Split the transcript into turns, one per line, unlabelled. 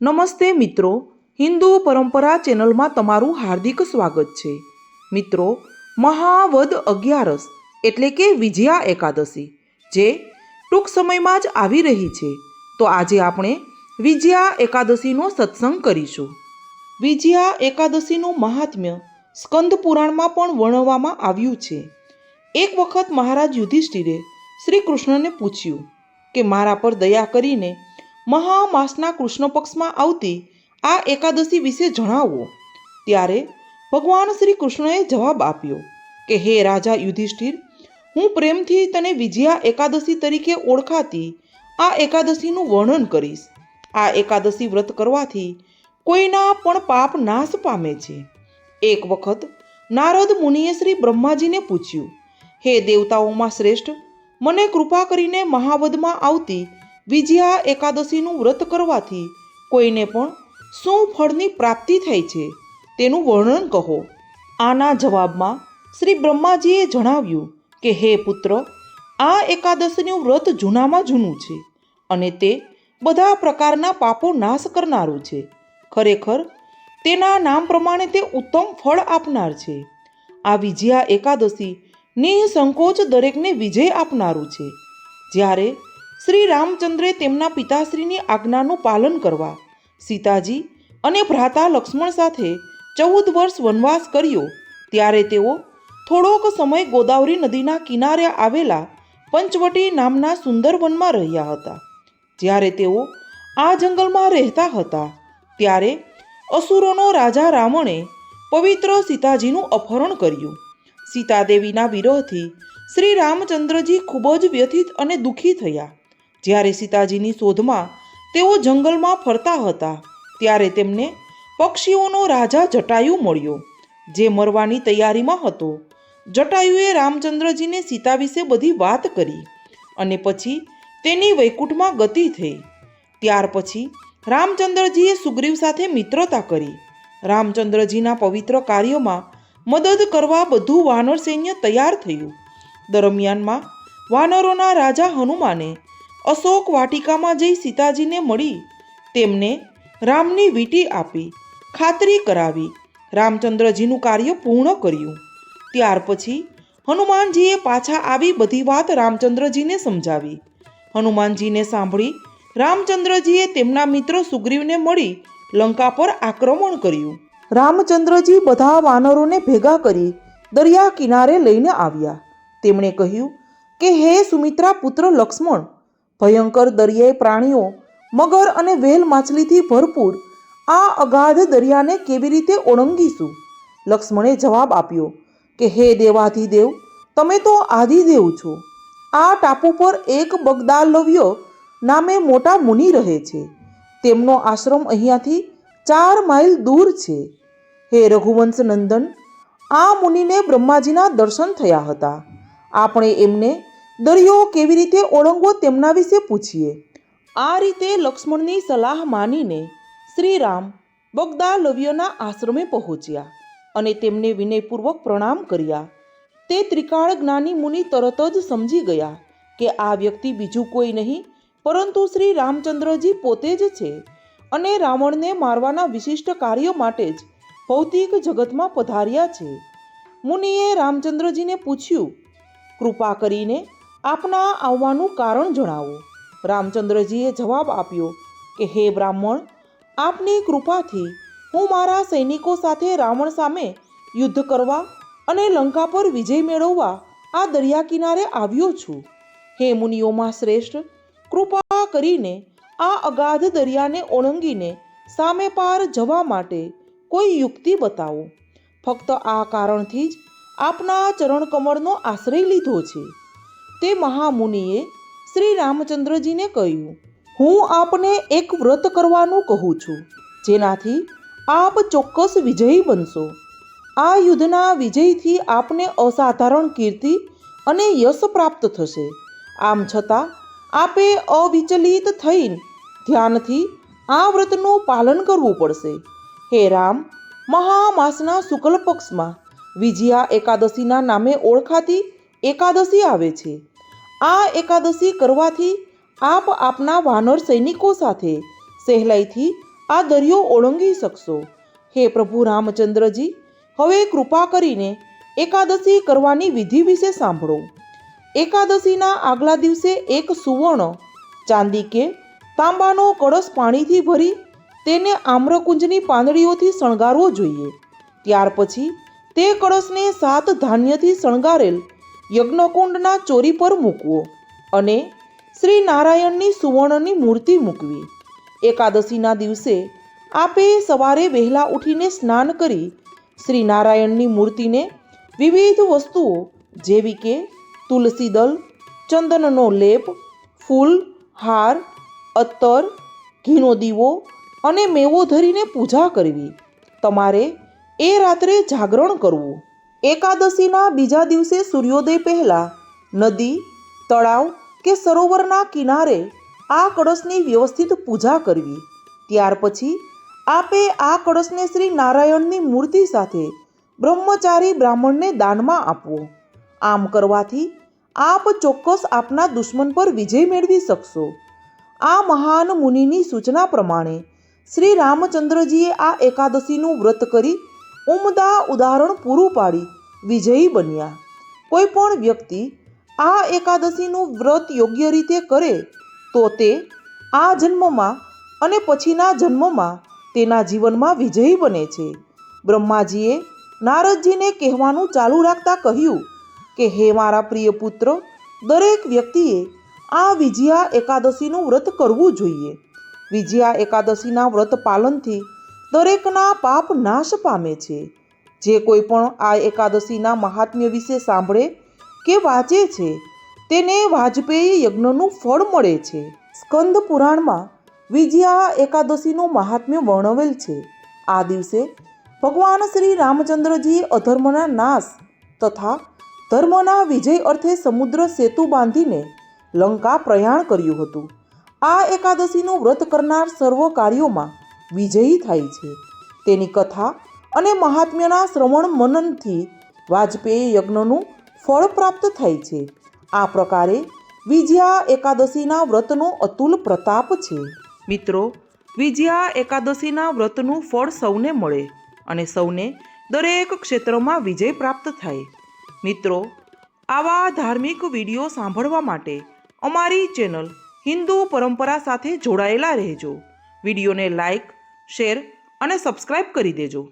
નમસ્તે મિત્રો, હિન્દુ પરંપરા ચેનલમાં તમારું હાર્દિક સ્વાગત છે. મિત્રો, મહાવદ અગિયારસ એટલે કે વિજયા એકાદશી જે ટૂંક સમયમાં જ આવી રહી છે, તો આજે આપણે વિજયા એકાદશીનો સત્સંગ કરીશું. વિજયા એકાદશીનું મહાત્મ્ય સ્કંદ પુરાણમાં પણ વર્ણવવામાં આવ્યું છે. એક વખત મહારાજ યુધિષ્ઠિરે શ્રી કૃષ્ણને પૂછ્યું કે મારા પર દયા કરીને મહામાસના કૃષ્ણ પક્ષમાં આવતી આ એકાદશી વિશે જણાવો. ત્યારે ભગવાન શ્રી કૃષ્ણએ જવાબ આપ્યો કે હે રાજા યુધિષ્ઠિર, હું પ્રેમથી તને વિજયા એકાદશી તરીકે ઓળખાતી આ એકાદશીનું વર્ણન કરીશ. આ એકાદશી વ્રત કરવાથી કોઈના પણ પાપ નાશ પામે છે. એક વખત નારદ મુનિએ શ્રી બ્રહ્માજીને પૂછ્યું, હે દેવતાઓમાં શ્રેષ્ઠ, મને કૃપા કરીને મહાવદમાં આવતી વિજયા એકાદશીનું વ્રત કરવાથી કોઈને પણ શું ફળની પ્રાપ્તિ થાય છે તેનું વર્ણન કહો. આના જવાબમાં શ્રી બ્રહ્માજીએ જણાવ્યું કે હે પુત્ર, આ એકાદશીનું વ્રત જૂનામાં જૂનું છે અને તે બધા પ્રકારના પાપો નાશ કરનારું છે. ખરેખર તેના નામ પ્રમાણે તે ઉત્તમ ફળ આપનાર છે. આ વિજયા એકાદશી નિઃસંકોચ દરેકને વિજય આપનારું છે. જ્યારે શ્રી રામચંદ્રે તેમના પિતાશ્રીની આજ્ઞાનું પાલન કરવા સીતાજી અને ભ્રાતા લક્ષ્મણ સાથે 14 વર્ષ વનવાસ કર્યો, ત્યારે તેઓ થોડોક સમય ગોદાવરી નદીના કિનારે આવેલા પંચવટી નામના સુંદર વનમાં રહ્યા હતા. જ્યારે તેઓ આ જંગલમાં રહેતા હતા ત્યારે અસુરોનો રાજા રાવણે પવિત્ર સીતાજીનું અપહરણ કર્યું. સીતાદેવીના વિરહથી શ્રી રામચંદ્રજી ખૂબ જ વ્યથિત અને દુઃખી થયા. જ્યારે સીતાજીની શોધમાં તેઓ જંગલમાં ફરતા હતા ત્યારે તેમને પક્ષીઓનો રાજા જટાયુ મળ્યો, જે મરવાની તૈયારીમાં હતો. જટાયુએ રામચંદ્રજીને સીતા વિશે બધી વાત કરી અને પછી તેની વૈકુંઠમાં ગતિ થઈ. ત્યાર પછી રામચંદ્રજીએ સુગ્રીવ સાથે મિત્રતા કરી. રામચંદ્રજીના પવિત્ર કાર્યોમાં મદદ કરવા બધું વાનર સૈન્ય તૈયાર થયું. દરમિયાનમાં વાનરોના રાજા હનુમાને અશોક વાટિકામાં જઈ સીતાજીને મળી તેમને રામની વીંટી આપી ખાતરી કરાવી રામચંદ્રજીનું કાર્ય પૂર્ણ કર્યું. ત્યાર પછી હનુમાનજીએ પાછા આવી બધી વાત રામચંદ્રજીને સમજાવી. હનુમાનજીને સાંભળી રામચંદ્રજીએ તેમના મિત્ર સુગ્રીવને મળી લંકા પર આક્રમણ કર્યું. રામચંદ્રજી બધા વાનરોને ભેગા કરી દરિયા કિનારે લઈને આવ્યા. તેમણે કહ્યું કે હે સુમિત્રા પુત્ર લક્ષ્મણ, ભયંકર દરિયાઈ પ્રાણીઓ મગર અને વેલ માછલીથી ભરપૂર આ અગાધ દરિયાને કેવી રીતે ઓળંગીશું? લક્ષ્મણે જવાબ આપ્યો કે હે દેવાધિદેવ, તમે તો આદિદેવ છો. આ ટાપુ પર એક બગદાલવ્ય નામે મોટા મુનિ રહે છે. તેમનો આશ્રમ અહીંયાથી 4 માઇલ દૂર છે. હે રઘુવંશ નંદન, આ મુનિને બ્રહ્માજીના દર્શન થયા હતા. આપણે એમને દરિયો કેવી રીતે ઓળંગવો તેમના વિશે પૂછીએ. આ રીતે લક્ષ્મણની સલાહ માનીને શ્રીરામ બગદાલવ્યના આશ્રમે પહોંચ્યા અને તેમને વિનયપૂર્વક પ્રણામ કર્યા. તે ત્રિકાળ જ્ઞાની મુનિ તરત જ સમજી ગયા કે આ વ્યક્તિ બીજું કોઈ નહીં પરંતુ શ્રી રામચંદ્રજી પોતે જ છે અને રાવણને મારવાના વિશિષ્ટ કાર્ય માટે જ ભૌતિક જગતમાં પધાર્યા છે. મુનિએ રામચંદ્રજીને પૂછ્યું, કૃપા કરીને આપના આવવાનું કારણ જણાવો. રામચંદ્રજીએ જવાબ આપ્યો કે હે બ્રાહ્મણ, આપની કૃપાથી હું મારા સૈનિકો સાથે રાવણ સામે યુદ્ધ કરવા અને લંકા પર વિજય મેળવવા આ દરિયા કિનારે આવ્યો છું. હે મુનિઓમાં શ્રેષ્ઠ, કૃપા કરીને આ અગાધ દરિયાને ઓળંગીને સામે પાર જવા માટે કોઈ યુક્તિ બતાવો. ફક્ત આ કારણથી જ આપના ચરણ કમળનો આશ્રય લીધો છે. તે મહામુનિએ શ્રી રામચંદ્રજીને કહ્યું, હું આપને એક વ્રત કરવાનું કહું છું, જેનાથી આપ ચોક્કસ વિજયી બનશો. આ યુદ્ધના વિજયથી આપને અસાધારણ કીર્તિ અને યશ પ્રાપ્ત થશે. આમ છતાં આપે અવિચલિત થઈને ધ્યાનથી આ વ્રતનું પાલન કરવું પડશે. હે રામ, મહામાસના શુક્લ પક્ષમાં વિજયા એકાદશીના નામે ઓળખાતી એકાદશી આવે છે. આ એકાદશી કરવાથી આપ આપના વાનર સૈનિકો સાથે સહેલાઈથી આ દરિયો ઓળંગી શકશો. હે પ્રભુ રામચંદ્રજી, હવે કૃપા કરીને એકાદશી કરવાની વિધિ વિશે સાંભળો. એકાદશીના આગલા દિવસે એક સુવર્ણ, ચાંદી કે તાંબાનો કળશ પાણીથી ભરી તેને આમ્રકુંજની પાંદડીઓથી શણગારવો જોઈએ. ત્યાર પછી તે કળશને 7 ધાન્યથી શણગારેલ યજ્ઞકુંડના ચોરી પર મૂકવો અને શ્રી નારાયણની સુવર્ણની મૂર્તિ મૂકવી. એકાદશીના દિવસે આપે સવારે વહેલા ઉઠીને સ્નાન કરી શ્રી નારાયણની મૂર્તિને વિવિધ વસ્તુઓ જેવી કે તુલસી દલ, ચંદનનો લેપ, ફૂલ, હાર, અત્તર, ઘીનો દીવો અને મેવો ધરીને પૂજા કરવી. તમારે એ રાત્રે જાગરણ કરવું. એકાદશીના બીજા દિવસે સૂર્યોદય પહેલાં નદી, તળાવ કે સરોવરના કિનારે આ કળશની વ્યવસ્થિત પૂજા કરવી. ત્યાર પછી આપે આ કળશને શ્રી નારાયણની મૂર્તિ સાથે બ્રહ્મચારી બ્રાહ્મણને દાનમાં આપવો. આમ કરવાથી આપ ચોક્કસ આપના દુશ્મન પર વિજય મેળવી શકશો. આ મહાન મુનિની સૂચના પ્રમાણે શ્રી રામચંદ્રજીએ આ એકાદશીનું વ્રત કરી ઉમદા ઉદાહરણ પૂરું પાડી વિજયી બન્યા. કોઈ પણ વ્યક્તિ આ એકાદશીનું વ્રત યોગ્ય રીતે કરે તો તે આ જન્મમાં અને પછીના જન્મમાં તેના જીવનમાં વિજયી બને છે. બ્રહ્માજીએ નારદજીને કહેવાનું ચાલુ રાખતા કહ્યું કે હે મારા પ્રિય પુત્ર, દરેક વ્યક્તિએ આ વિજયા એકાદશીનું વ્રત કરવું જોઈએ. વિજયા એકાદશીના વ્રત પાલનથી દરેકના પાપ નાશ પામે છે. જે કોઈ પણ આ એકાદશીના મહાત્મ્ય વિશે સાંભળે કે વાંચે છે તેને વાજપેયી યજ્ઞનું ફળ મળે છે. સ્કંદ પુરાણમાં વિજયા એકાદશીનું મહાત્મ્ય વર્ણવેલ છે. આ દિવસે ભગવાન શ્રી રામચંદ્રજીએ અધર્મના નાશ તથા ધર્મના વિજય અર્થે સમુદ્ર સેતુ બાંધીને લંકા પ્રયાણ કર્યું હતું. આ એકાદશીનું વ્રત કરનાર સર્વ કાર્યોમાં વિજયી થાય છે. તેની કથા અને મહાત્મ્યના શ્રવણ મનનથી વાજપેયી યજ્ઞનું ફળ પ્રાપ્ત થાય છે. આ પ્રકારે વિજયા એકાદશીના વ્રતનો અતુલ પ્રતાપ છે. મિત્રો, વિજયા એકાદશીના વ્રતનું ફળ સૌને મળે અને સૌને દરેક ક્ષેત્રમાં વિજય પ્રાપ્ત થાય. મિત્રો, આવા ધાર્મિક વિડીયો સાંભળવા માટે અમારી ચેનલ હિન્દુ પરંપરા સાથે જોડાયેલા રહેજો. વિડીયોને લાઈક, શેર અને સબસ્ક્રાઈબ કરી દેજો.